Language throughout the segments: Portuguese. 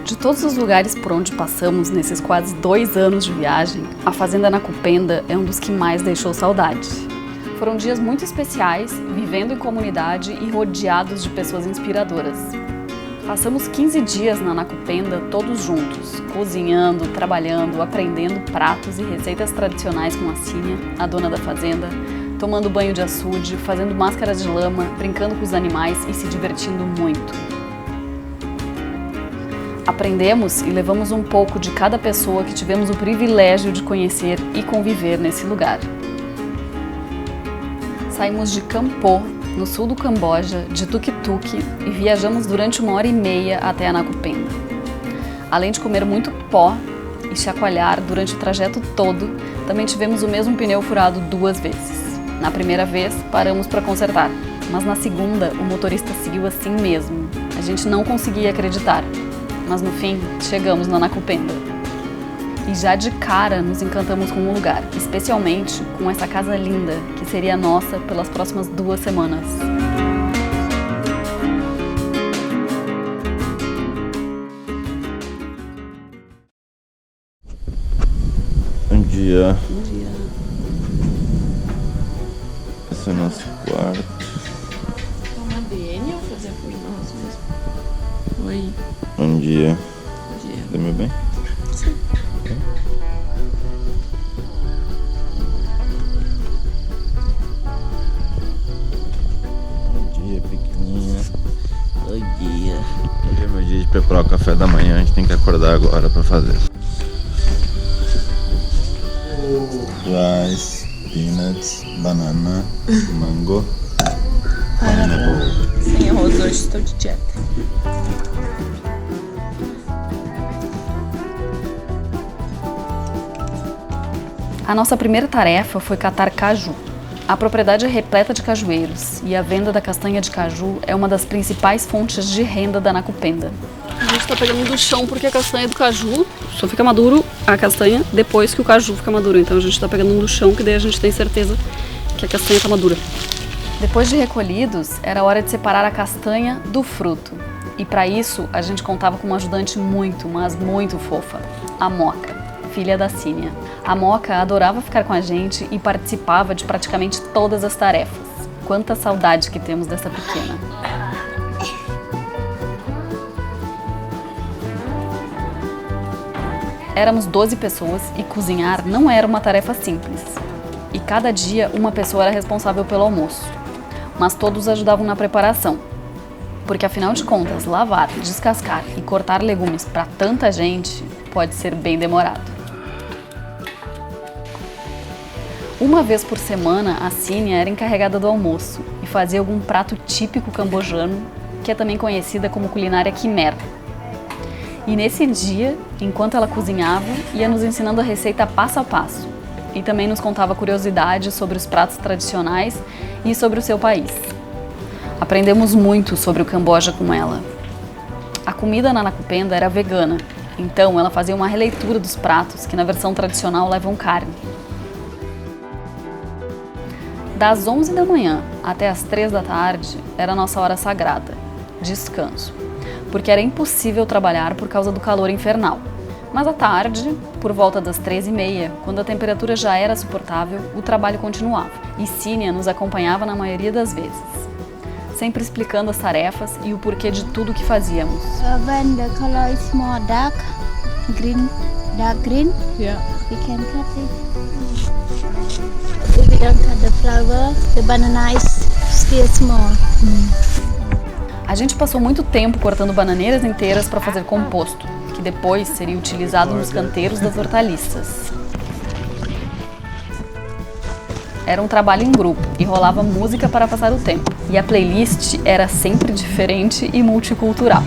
De todos os lugares por onde passamos nesses quase 2 anos de viagem, a Fazenda Nakupenda é um dos que mais deixou saudade. Foram dias muito especiais, vivendo em comunidade e rodeados de pessoas inspiradoras. Passamos 15 dias na Nakupenda todos juntos, cozinhando, trabalhando, aprendendo pratos e receitas tradicionais com a Sínia, a dona da fazenda, tomando banho de açude, fazendo máscaras de lama, brincando com os animais e se divertindo muito. Aprendemos e levamos um pouco de cada pessoa que tivemos o privilégio de conhecer e conviver nesse lugar. Saímos de Kampot, no sul do Camboja, de tuk-tuk e viajamos durante 1h30 até a Nakupenda. Além de comer muito pó e chacoalhar durante o trajeto todo, também tivemos o mesmo pneu furado 2 vezes. Na primeira vez, paramos para consertar, mas na segunda, o motorista seguiu assim mesmo. A gente não conseguia acreditar, mas no fim, chegamos na Nakupenda. E já de cara nos encantamos com o lugar, especialmente com essa casa linda, que seria nossa pelas próximas 2 semanas. Bom dia. Bom dia. Esse é o nosso quarto. Uma BN ou fazer por nós mesmo? Oi. Bom dia. Bom dia. Dormiu bem? Sim. Bom dia, pequenininha. Bom dia. Hoje é meu dia de preparar o café da manhã. A gente tem que acordar agora pra fazer. Rice, peanuts, banana, mango, pineapple. Sem arroz hoje, estou de dieta. A nossa primeira tarefa foi catar caju. A propriedade é repleta de cajueiros e a venda da castanha de caju é uma das principais fontes de renda da Nakupenda. A gente está pegando do chão porque a castanha do caju só fica maduro a castanha depois que o caju fica maduro. Então a gente está pegando do chão que daí a gente tem certeza que a castanha está madura. Depois de recolhidos, era hora de separar a castanha do fruto. E para isso a gente contava com uma ajudante muito, mas muito fofa, a Moca, filha da Sínia. A Moca adorava ficar com a gente e participava de praticamente todas as tarefas. Quanta saudade que temos dessa pequena. Éramos 12 pessoas e cozinhar não era uma tarefa simples. E cada dia uma pessoa era responsável pelo almoço. Mas todos ajudavam na preparação. Porque afinal de contas, lavar, descascar e cortar legumes para tanta gente pode ser bem demorado. Uma vez por semana, a Sínia era encarregada do almoço e fazia algum prato típico cambojano, que é também conhecida como culinária Khmer. E nesse dia, enquanto ela cozinhava, ia nos ensinando a receita passo a passo. E também nos contava curiosidades sobre os pratos tradicionais e sobre o seu país. Aprendemos muito sobre o Camboja com ela. A comida na Nakupenda era vegana, então ela fazia uma releitura dos pratos que na versão tradicional levam carne. Das 11 da manhã até as 3 da tarde era a nossa hora sagrada, descanso, porque era impossível trabalhar por causa do calor infernal. Mas à tarde, por volta das 13h30, quando a temperatura já era suportável, o trabalho continuava e Sínia nos acompanhava na maioria das vezes, sempre explicando as tarefas e o porquê de tudo que fazíamos. When the color is more dark green, Yeah. we can cut it. If we don't cut the flower, the banana is still small. A gente passou muito tempo cortando bananeiras inteiras para fazer composto, que depois seria utilizado nos canteiros das hortaliças. Era um trabalho em grupo e rolava música para passar o tempo. E a playlist era sempre diferente e multicultural.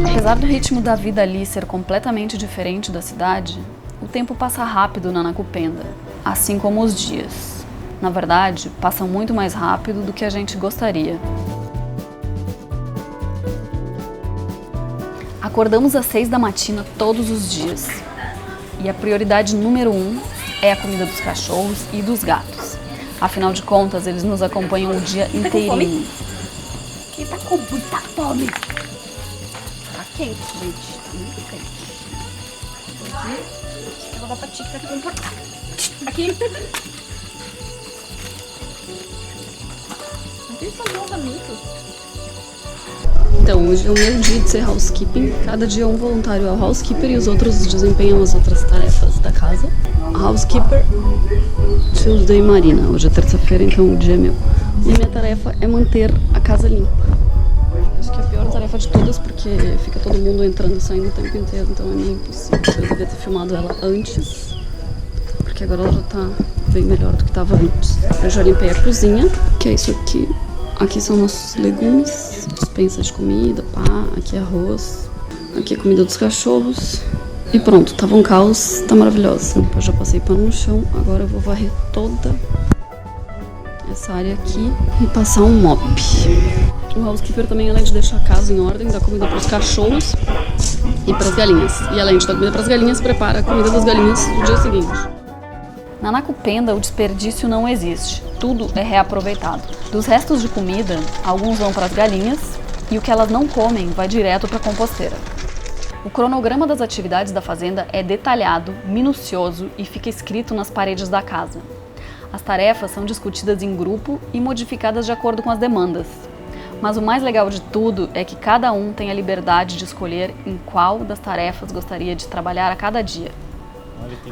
Apesar do ritmo da vida ali ser completamente diferente da cidade, o tempo passa rápido na Nakupenda, assim como os dias. Na verdade, passam muito mais rápido do que a gente gostaria. Acordamos às 6 da matina todos os dias. E a prioridade número 1 é a comida dos cachorros e dos gatos. Afinal de contas, eles nos acompanham o dia inteirinho. Quem tá com muita fome? Tá quente, gente. Tá muito quente. Aqui. Vou dar pra ti que tá aqui comportado. Aqui. Não tem salvamento. Então, hoje é o meu dia de ser housekeeping. Cada dia um voluntário é o housekeeper e os outros desempenham as outras tarefas da casa. Housekeeper, Tuesday Marina. Hoje é terça-feira, então o dia é meu. E a minha tarefa é manter a casa limpa. Acho que é a pior tarefa de todas, porque fica todo mundo entrando e saindo o tempo inteiro, então é meio impossível. Eu devia ter filmado ela antes, porque agora ela já tá bem melhor do que estava antes. Eu já limpei a cozinha, que é isso aqui. Aqui são nossos legumes, dispensa de comida, pá, aqui é arroz, aqui é comida dos cachorros. E pronto, tava um caos, tá maravilhoso. Eu já passei pano no chão, agora eu vou varrer toda essa área aqui e passar um mop. O housekeeper também, além de deixar a casa em ordem, dá comida pros cachorros e pras galinhas. E além de dar comida pras galinhas, prepara a comida das galinhas no dia seguinte. Na Nakupenda, o desperdício não existe. Tudo é reaproveitado. Dos restos de comida, alguns vão para as galinhas e o que elas não comem vai direto para a composteira. O cronograma das atividades da fazenda é detalhado, minucioso e fica escrito nas paredes da casa. As tarefas são discutidas em grupo e modificadas de acordo com as demandas. Mas o mais legal de tudo é que cada um tem a liberdade de escolher em qual das tarefas gostaria de trabalhar a cada dia.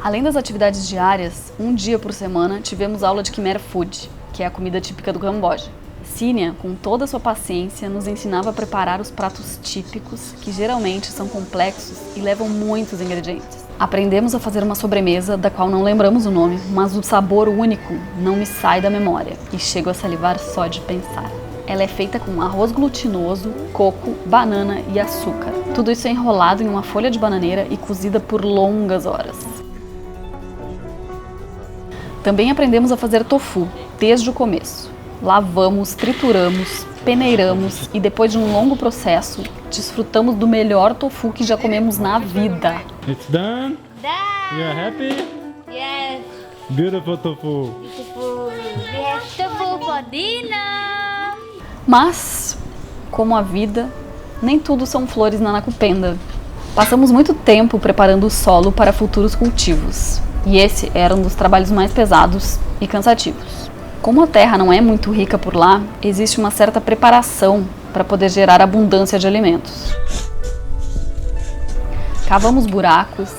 Além das atividades diárias, um dia por semana tivemos aula de Khmer Food, que é a comida típica do Camboja. Sínia, com toda a sua paciência, nos ensinava a preparar os pratos típicos, que geralmente são complexos e levam muitos ingredientes. Aprendemos a fazer uma sobremesa, da qual não lembramos o nome, mas o sabor único não me sai da memória e chego a salivar só de pensar. Ela é feita com arroz glutinoso, coco, banana e açúcar. Tudo isso é enrolado em uma folha de bananeira e cozida por longas horas. Também aprendemos a fazer tofu, desde o começo. Lavamos, trituramos, peneiramos e depois de um longo processo, desfrutamos do melhor tofu que já comemos na vida. It's done? Done! You are happy? Yes! Beautiful tofu. Beautiful. We have tofu for dinner! Mas, como a vida, nem tudo são flores na Nakupenda. Passamos muito tempo preparando o solo para futuros cultivos. E esse era um dos trabalhos mais pesados e cansativos. Como a terra não é muito rica por lá, existe uma certa preparação para poder gerar abundância de alimentos. Cavamos buracos,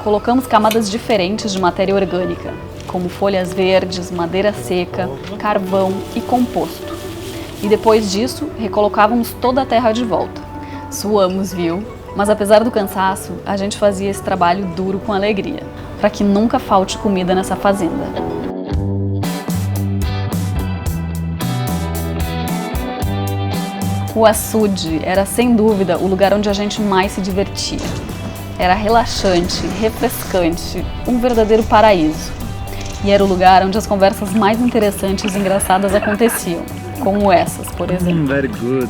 colocamos camadas diferentes de matéria orgânica, como folhas verdes, madeira seca, carvão e composto. E depois disso, recolocávamos toda a terra de volta. Suamos, viu? Mas apesar do cansaço, a gente fazia esse trabalho duro com alegria, para que nunca falte comida nessa fazenda. O açude era sem dúvida o lugar onde a gente mais se divertia. Era relaxante, refrescante, um verdadeiro paraíso. E era o lugar onde as conversas mais interessantes e engraçadas aconteciam, como essas, por exemplo. Very good.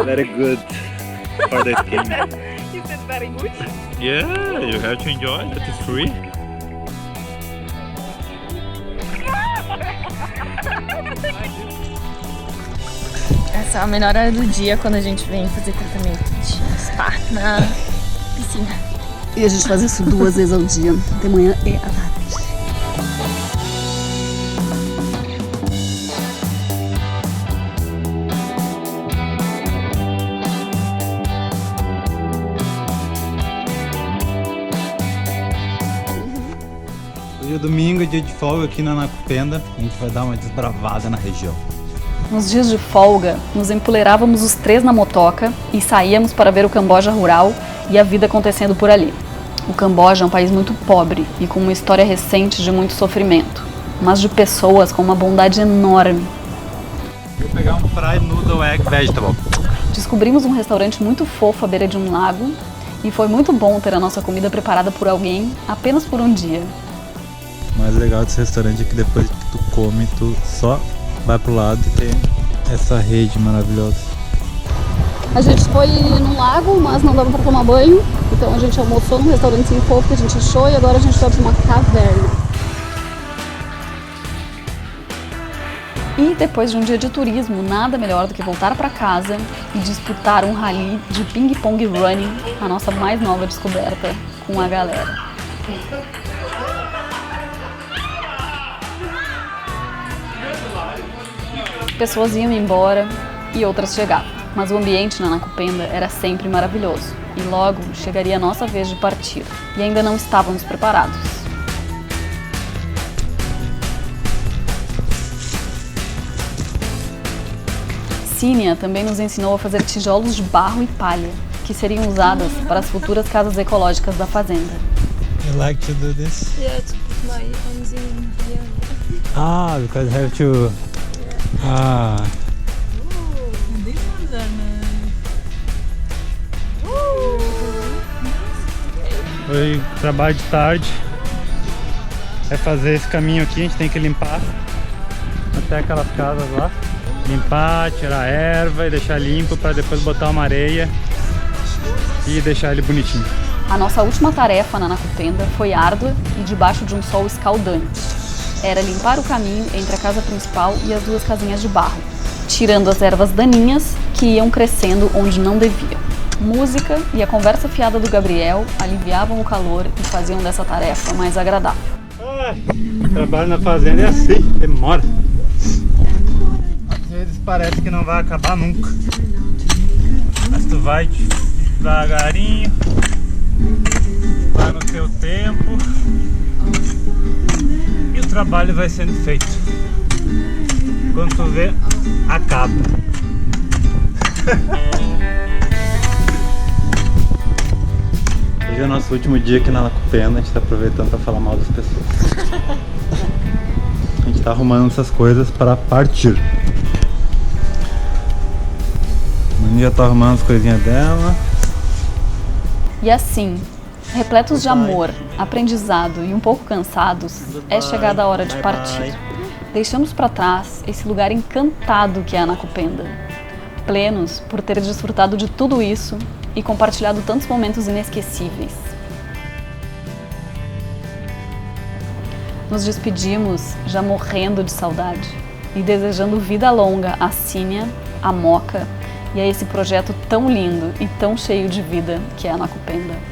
Very good for the skin. You said very good. Yeah, you have to enjoy. That is free. Essa é a melhor hora do dia quando a gente vem fazer tratamento de spa na piscina. E a gente faz isso 2 vezes ao dia, de manhã e à tarde. Hoje é domingo, dia de folga aqui na Nakupenda. A gente vai dar uma desbravada na região. Nos dias de folga, nos empoleirávamos os 3 na motoca e saíamos para ver o Camboja rural e a vida acontecendo por ali. O Camboja é um país muito pobre e com uma história recente de muito sofrimento, mas de pessoas com uma bondade enorme. Vou pegar um fried noodle egg vegetable. Descobrimos um restaurante muito fofo à beira de um lago e foi muito bom ter a nossa comida preparada por alguém apenas por um dia. O mais legal desse restaurante é que depois que tu come, tu só vai pro lado e tem essa rede maravilhosa. A gente foi num lago, mas não dava para tomar banho, Então a gente almoçou num restaurantezinho fofo que a gente achou e agora a gente vai para uma caverna. E depois de um dia de turismo, nada melhor do que voltar para casa e disputar um rally de ping-pong running, a nossa mais nova descoberta, com a galera. Pessoas iam embora e outras chegavam, mas o ambiente na Nakupenda era sempre maravilhoso e logo chegaria a nossa vez de partir e ainda não estávamos preparados. Sínia também nos ensinou a fazer tijolos de barro e palha, que seriam usadas para as futuras casas ecológicas da fazenda. You like to do this? Yeah, to put my hands in here. Ah, because I have to... Ah, These ones are nice. hoje trabalho de tarde é fazer esse caminho aqui, a gente tem que limpar até aquelas casas lá. Limpar, tirar a erva e deixar limpo para depois botar uma areia e deixar ele bonitinho. A nossa última tarefa na Nakupenda foi árdua e debaixo de um sol escaldante. Era limpar o caminho entre a casa principal e as duas casinhas de barro, tirando as ervas daninhas que iam crescendo onde não deviam. Música e a conversa fiada do Gabriel aliviavam o calor e faziam dessa tarefa mais agradável. Trabalho na fazenda é assim, demora. Às vezes parece que não vai acabar nunca. Mas tu vai devagarinho, vai no teu tempo e o trabalho vai sendo feito. Quando tu vê, acaba. Hoje é o nosso último dia aqui na Nakupenda, a gente tá aproveitando para falar mal das pessoas. A gente tá arrumando essas coisas para partir. A Mani já tá arrumando as coisinhas dela. E assim, repletos de amor, aprendizado e um pouco cansados, é chegada a hora de partir. Deixamos para trás esse lugar encantado que é a Nakupenda. Plenos por ter desfrutado de tudo isso e compartilhado tantos momentos inesquecíveis. Nos despedimos já morrendo de saudade e desejando vida longa a Sínia, a Moca e a esse projeto tão lindo e tão cheio de vida que é a Nakupenda.